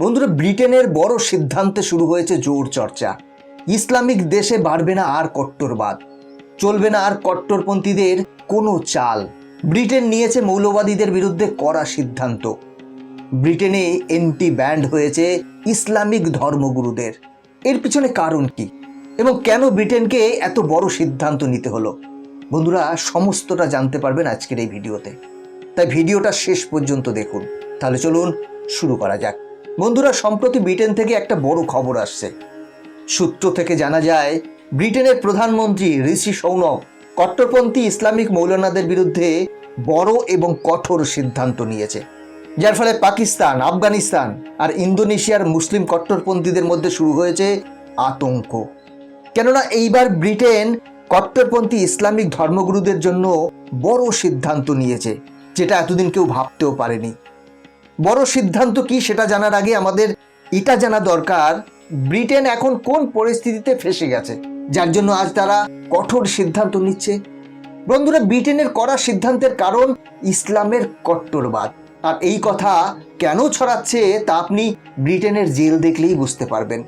বন্ধুরা, ব্রিটেনের বড় সিদ্ধান্তে শুরু হয়েছে জোর চর্চা। ইসলামিক দেশে বাড়বে না আর কট্টরবাদ, চলবে না আর কট্টরপন্থীদের কোনো চাল। ব্রিটেন নিয়েছে মৌলবাদীদের বিরুদ্ধে কড়া সিদ্ধান্ত। ব্রিটেনে এন্টি ব্যান্ড হয়েছে ইসলামিক ধর্মগুরুদের। এর পিছনে কারণ কি এবং কেন ব্রিটেনকে এত বড় সিদ্ধান্ত নিতে হলো, বন্ধুরা সমস্তটা জানতে পারবেন আজকের এই ভিডিওতে। তাই ভিডিওটা শেষ পর্যন্ত দেখুন। তাহলে চলুন শুরু করা যাক। বন্ধুরা, সম্প্রতি ব্রিটেন থেকে একটা বড় খবর আসছে। সূত্র থেকে জানা যায়, ব্রিটেনের প্রধানমন্ত্রী ঋষি সুনাক কট্টরপন্থী ইসলামিক মৌলানাদের বিরুদ্ধে বড় এবং কঠোর সিদ্ধান্ত নিয়েছে, যার ফলে পাকিস্তান, আফগানিস্তান আর ইন্দোনেশিয়ার মুসলিম কট্টরপন্থীদের মধ্যে শুরু হয়েছে আতঙ্ক। কেননা এইবার ব্রিটেন কট্টরপন্থী ইসলামিক ধর্মগুরুদের জন্য বড় সিদ্ধান্ত নিয়েছে, যেটা এতদিন কেউ ভাবতেও পারেনি। বড় সিদ্ধান্ত কি সেটা জানার আগে আমাদের এটা জানা দরকার, ব্রিটেন এখন কোন পরিস্থিতিতে ফেঁসে গেছে, যার জন্য আজ তারা কঠোর সিদ্ধান্ত নিচ্ছে। বন্ধুরা, ব্রিটেনের কড়া সিদ্ধান্তের কারণ ইসলামের কট্টরবাদ। আর এই কথা কেন ছড়াচ্ছে তা আপনি ব্রিটেনের জেল দেখলেই বুঝতে পারবেন।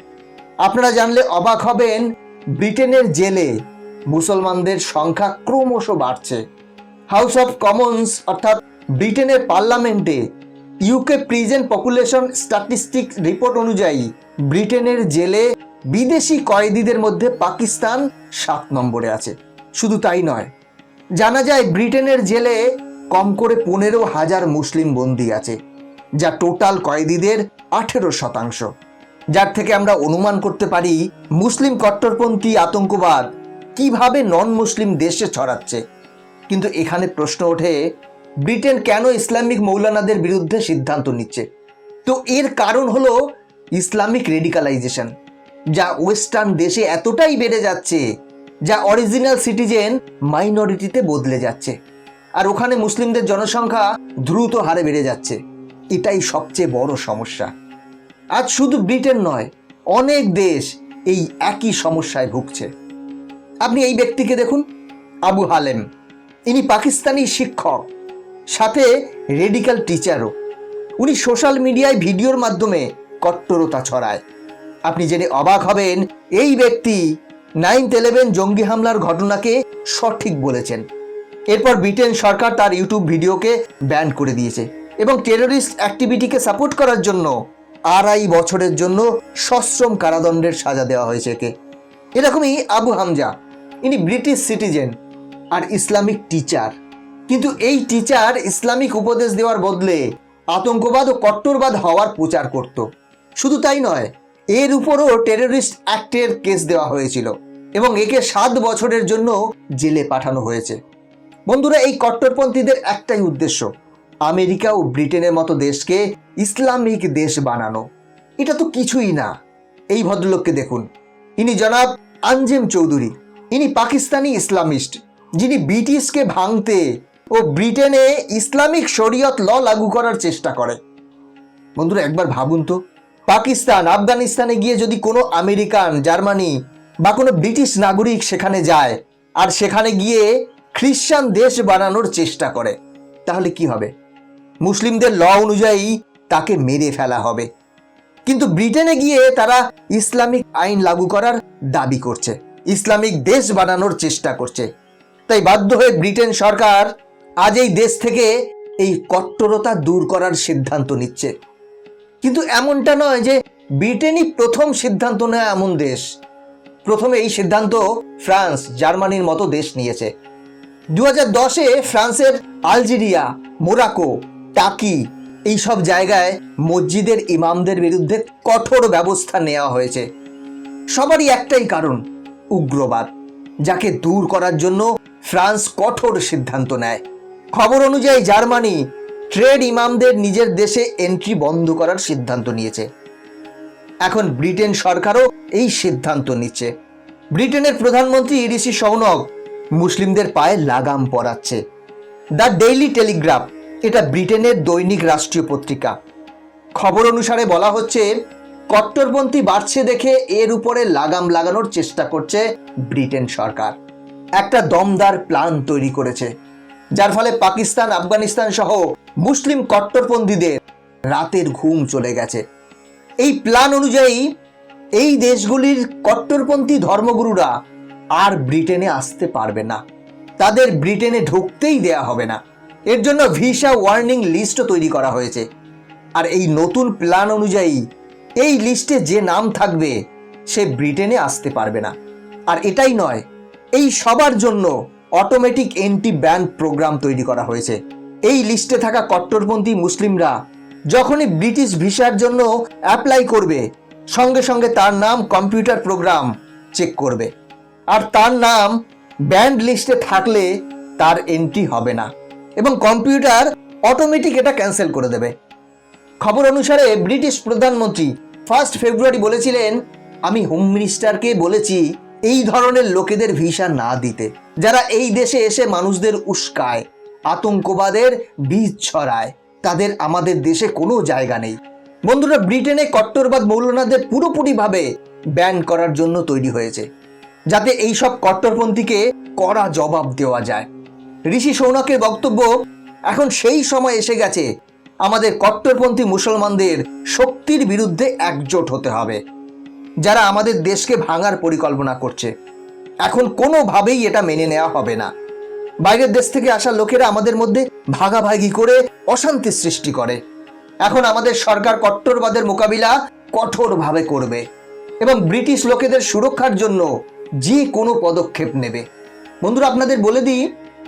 আপনারা জানলে অবাক হবেন, ব্রিটেনের জেলে মুসলমানদের সংখ্যা ক্রমশ বাড়ছে। হাউস অফ কমন্স অর্থাৎ ব্রিটেনের পার্লামেন্টে UK present population statistics report অনুযায়ী ব্রিটেনের জেলে বিদেশি কয়েদিদের মধ্যে পাকিস্তান 7 নম্বরে আছে। শুধু তাই নয়, জানা যায় ব্রিটেনের জেলে কম করে 15,000 মুসলিম বন্দী আছে, যা টোটাল কয়েদিদের 18%। যার থেকে আমরা অনুমান করতে পারি মুসলিম কট্টরপন্থী আতঙ্কবাদ কিভাবে নন মুসলিম দেশে ছড়াচ্ছে। কিন্তু এখানে প্রশ্ন ওঠে, ব্রিটেন কেন ইসলামিক মৌলানাদের বিরুদ্ধে সিদ্ধান্ত নিচ্ছে? তো এর কারণ হলো ইসলামিক রেডিকালাইজেশন, যা ওয়েস্টার্ন দেশে এতটাই বেড়ে যাচ্ছে, যা অরিজিনাল সিটিজেন মাইনরিটিতে বদলে যাচ্ছে। আর ওখানে মুসলিমদের জনসংখ্যা দ্রুত হারে বেড়ে যাচ্ছে। এটাই সবচেয়ে বড় সমস্যা। আজ শুধু ব্রিটেন নয়, অনেক দেশ এই একই সমস্যায় ভুগছে। আপনি এই ব্যক্তিকে দেখুন, আবু হালেম। ইনি পাকিস্তানি শিক্ষক, সাথে রেডিক্যাল টিচারও। উনি সোশ্যাল মিডিয়ায় ভিডিওর মাধ্যমে কট্টরতা ছড়ায়। আপনি জেনে অবাক হবেন, এই ব্যক্তি 9/11 জঙ্গি হামলার ঘটনাকে সঠিক বলেছেন। এরপর ব্রিটেন সরকার তার ইউটিউব ভিডিওকে ব্যান করে দিয়েছে এবং টেররিস্ট অ্যাক্টিভিটিকে সাপোর্ট করার জন্য 2.5 বছরের জন্য সশ্রম কারাদণ্ডের সাজা দেওয়া হয়েছে একে। এরকমই আবু হামজা, ইনি ব্রিটিশ সিটিজেন আর ইসলামিক টিচার। কিন্তু এই টিচার ইসলামিক উপদেশ দেওয়ার বদলে আতঙ্কবাদ ও কট্টরবাদ হওয়ার প্রচার করত। শুধু তাই নয়, এর উপরও টেররিস্ট অ্যাক্টের কেস দেওয়া হয়েছিল এবং একে 7 বছরের জন্য জেলে পাঠানো হয়েছে। বন্ধুরা, এই কট্টরপন্থীদের একটাই উদ্দেশ্য, আমেরিকা ও ব্রিটেনের মতো দেশকে ইসলামিক দেশ বানানো। এটা তো কিছুই না। এই ভদ্রলোককে দেখুন, ইনি জনাব আঞ্জেম চৌধুরী। ইনি পাকিস্তানি ইসলামিস্ট, যিনি ব্রিটিশকে ভাঙতে ও ব্রিটেনে ইসলামিক শরিয়ত ল লাগু করার চেষ্টা করে। বন্ধুরা, একবার ভাবুন তো, পাকিস্তান, আফগানিস্তানে গিয়ে যদি কোনো আমেরিকান, জার্মানি বা কোনো ব্রিটিশ নাগরিক সেখানে যায় আর সেখানে গিয়ে খ্রিস্টান দেশ বানানোর চেষ্টা করে, তাহলে কি হবে? মুসলিমদের ল অনুযায়ী তাকে মেরে ফেলা হবে। কিন্তু ব্রিটেনে গিয়ে তারা ইসলামিক আইন লাগু করার দাবি করছে, ইসলামিক দেশ বানানোর চেষ্টা করছে। তাই বাধ্য হয়ে ব্রিটেন সরকার আজ এই দেশ থেকে এই কট্টরতা দূর করার সিদ্ধান্ত নিচ্ছে। কিন্তু এমনটা নয় যে ব্রিটেনই প্রথম সিদ্ধান্ত নেয় এমন দেশ। প্রথমে এই সিদ্ধান্ত ফ্রান্স, জার্মানির মতো দেশ নিয়েছে। 2010-এ ফ্রান্সের আলজেরিয়া, মোরাকো, টার্কি এইসব জায়গায় মসজিদের ইমামদের বিরুদ্ধে কঠোর ব্যবস্থা নেওয়া হয়েছে। সবারই একটাই কারণ, উগ্রবাদ, যাকে দূর করার জন্য ফ্রান্স কঠোর সিদ্ধান্ত নেয়। খবর অনুযায়ী জার্মানি ট্রেড ইমামদের নিজের দেশে এন্ট্রি বন্ধ করার সিদ্ধান্ত নিয়েছে। এখন ব্রিটেন সরকারও এই সিদ্ধান্ত নিচ্ছে। ব্রিটেনের প্রধানমন্ত্রী ঋষি সুনাক মুসলিমদের পায়ে লাগাম পরাচ্ছে। দ্য ডেইলি টেলিগ্রাফ, এটা ব্রিটেনের দৈনিক রাষ্ট্রীয় পত্রিকা। খবর অনুসারে বলা হচ্ছে, কট্টরপন্থী বাড়ছে দেখে এর উপরে লাগাম লাগানোর চেষ্টা করছে ব্রিটেন সরকার। একটা দমদার প্ল্যান তৈরি করেছে, যার ফলে পাকিস্তান, আফগানিস্তান সহ মুসলিম কট্টরপন্থীদের রাতের ঘুম চলে গেছে। এই প্ল্যান অনুযায়ী এই দেশগুলির কট্টরপন্থী ধর্মগুরুরা আর ব্রিটেনে আসতে পারবে না, তাদের ব্রিটেনে ঢুকতেই দেয়া হবে না। এর জন্য ভিসা ওয়ার্নিং লিস্টও তৈরি করা হয়েছে। আর এই নতুন প্ল্যান অনুযায়ী এই লিস্টে যে নাম থাকবে সে ব্রিটেনে আসতে পারবে না। আর এটাই নয়, এই সবার জন্য অটোমেটিক এন্টি ব্যান প্রোগ্রাম তৈরি করা হয়েছে। এই লিস্টে থাকা কট্টরপন্থী মুসলিমরা যখনই ব্রিটিশ ভিসার জন্য অ্যাপ্লাই করবে, সঙ্গে সঙ্গে তার নাম কম্পিউটার প্রোগ্রাম চেক করবে, আর তার নাম ব্যান্ড লিস্টে থাকলে তার এন্ট্রি হবে না এবং কম্পিউটার অটোমেটিক এটা ক্যান্সেল করে দেবে। খবর অনুসারে ব্রিটিশ প্রধানমন্ত্রী 1 ফেব্রুয়ারি বলেছিলেন, আমি হোম মিনিস্টারকে বলেছি এই ধরনের লোকেদের ভিসা না দিতে, যারা এই দেশে এসে মানুষদের উস্কায়, আতঙ্কবাদের বীজ ছড়ায়, তাদের আমাদের দেশে কোনো জায়গা নেই। বন্ধুরা, ব্রিটেনে কট্টরবাদ মৌলনাদের পুরোপুরিভাবে ব্যান করার জন্য তৈরি হয়েছে, যাতে এই সব কট্টরপন্থীকে কড়া জবাব দেওয়া যায়। ঋষি সৌনকের বক্তব্য, এখন সেই সময় এসে গেছে আমাদের কট্টরপন্থী মুসলমানদের শক্তির বিরুদ্ধে একজোট হতে হবে, যারা আমাদের দেশকে ভাঙার পরিকল্পনা করছে। এখন কোনোভাবেই এটা মেনে নেওয়া হবে না। বাইরের দেশ থেকে আসা লোকেরা আমাদের মধ্যে ভাগাভাগি করে অশান্তি সৃষ্টি করে। এখন আমাদের সরকার কট্টরবাদের মোকাবিলা কঠোরভাবে করবে এবং ব্রিটিশ লোকেদের সুরক্ষার জন্য যে কোনো পদক্ষেপ নেবে। বন্ধুরা, আপনাদের বলে দিই,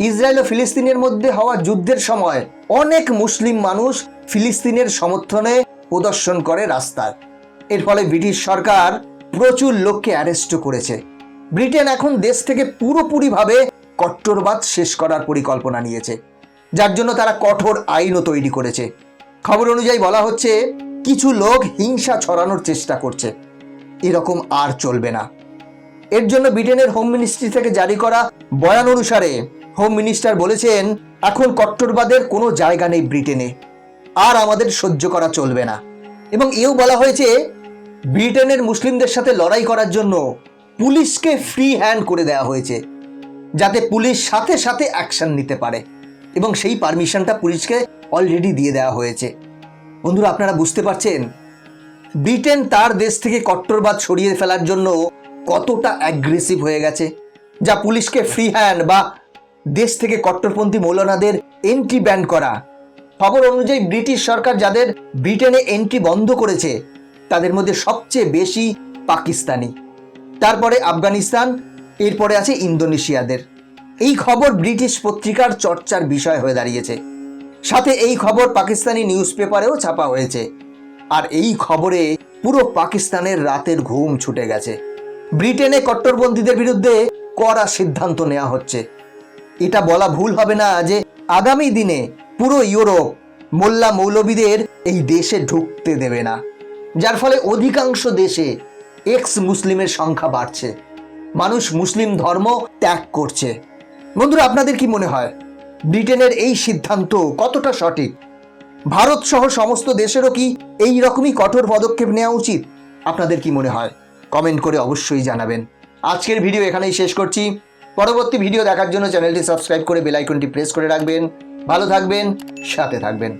ইসরায়েল ও ফিলিস্তিনের মধ্যে হওয়া যুদ্ধের সময় অনেক মুসলিম মানুষ ফিলিস্তিনের সমর্থনে প্রদর্শন করে রাস্তায়। এর ফলে ব্রিটিশ সরকার প্রচুর লোককে অ্যারেস্ট করেছে। ব্রিটেন এখন দেশ থেকে পুরোপুরিভাবে কট্টরবাদ শেষ করার পরিকল্পনা নিয়েছে, যার জন্য তারা কঠোর আইনও তৈরি করেছে। খবর অনুযায়ী বলা হচ্ছে, কিছু লোক হিংসা ছড়ানোর চেষ্টা করছে। এরকম আর চলবে না। এর জন্য ব্রিটেনের হোম মিনিস্ট্রি থেকে জারি করা বয়ান অনুসারে হোম মিনিস্টার বলেছেন, এখন কট্টরবাদের কোনো জায়গা নেই ব্রিটেনে, আর আমাদের সহ্য করা চলবে না। এবং এও বলা হয়েছে, ব্রিটেনের মুসলিমদের সাথে লড়াই করার জন্য পুলিশকে ফ্রি হ্যান্ড করে দেওয়া হয়েছে, যাতে পুলিশ সাথে সাথে অ্যাকশন নিতে পারে, এবং সেই পারমিশনটা পুলিশকে অলরেডি দিয়ে দেওয়া হয়েছে। বন্ধুরা, আপনারা বুঝতে পারছেন ব্রিটেন তার দেশ থেকে কট্টরবাদ সরিয়ে ফেলার জন্য কতটা অ্যাগ্রেসিভ হয়ে গেছে, যা পুলিশকে ফ্রি হ্যান্ড বা দেশ থেকে কট্টরপন্থী মৌলানাদের এন্ট্রি ব্যান করা। খবর অনুযায়ী ব্রিটিশ সরকার যাদের ব্রিটেনে এন্ট্রি বন্ধ করেছে তাদের মধ্যে সবচেয়ে বেশি পাকিস্তানি, তারপরে আফগানিস্তান, এরপরে আছে ইন্দোনেশিয়াদের। এই খবর ব্রিটিশ পত্রিকার চর্চার বিষয় হয়ে দাঁড়িয়েছে। সাথে এই খবর পাকিস্তানি নিউজ পেপারেও ছাপা হয়েছে। আর এই খবরে পুরো পাকিস্তানের রাতের ঘুম ছুটে গেছে। ব্রিটেনে কট্টরপন্থীদের বিরুদ্ধে কড়া সিদ্ধান্ত নেওয়া হচ্ছে। এটা বলা ভুল হবে না যে আগামী দিনে পুরো ইউরোপ মোল্লা মৌলবীদের এই দেশে ঢুকতে দেবে না, যার ফলে অধিকাংশ দেশে এক্স মুসলিমের সংখ্যা বাড়ছে, মানুষ মুসলিম ধর্ম ত্যাগ করছে। বন্ধুরা, আপনাদের কি মনে হয় ব্রিটেনের এই সিদ্ধান্ত কতটা সঠিক? ভারত সহ সমস্ত দেশেরও কি এই রকমই কঠোর পদক্ষেপ নেওয়া উচিত? আপনাদের কি মনে হয়? কমেন্ট করে অবশ্যই জানাবেন। আজকের ভিডিও এখানেই শেষ করছি। পরবর্তী ভিডিও দেখার জন্য চ্যানেলটি সাবস্ক্রাইব করে বেল আইকনটি প্রেস করে রাখবেন। ভালো থাকবেন, সাথে থাকবেন।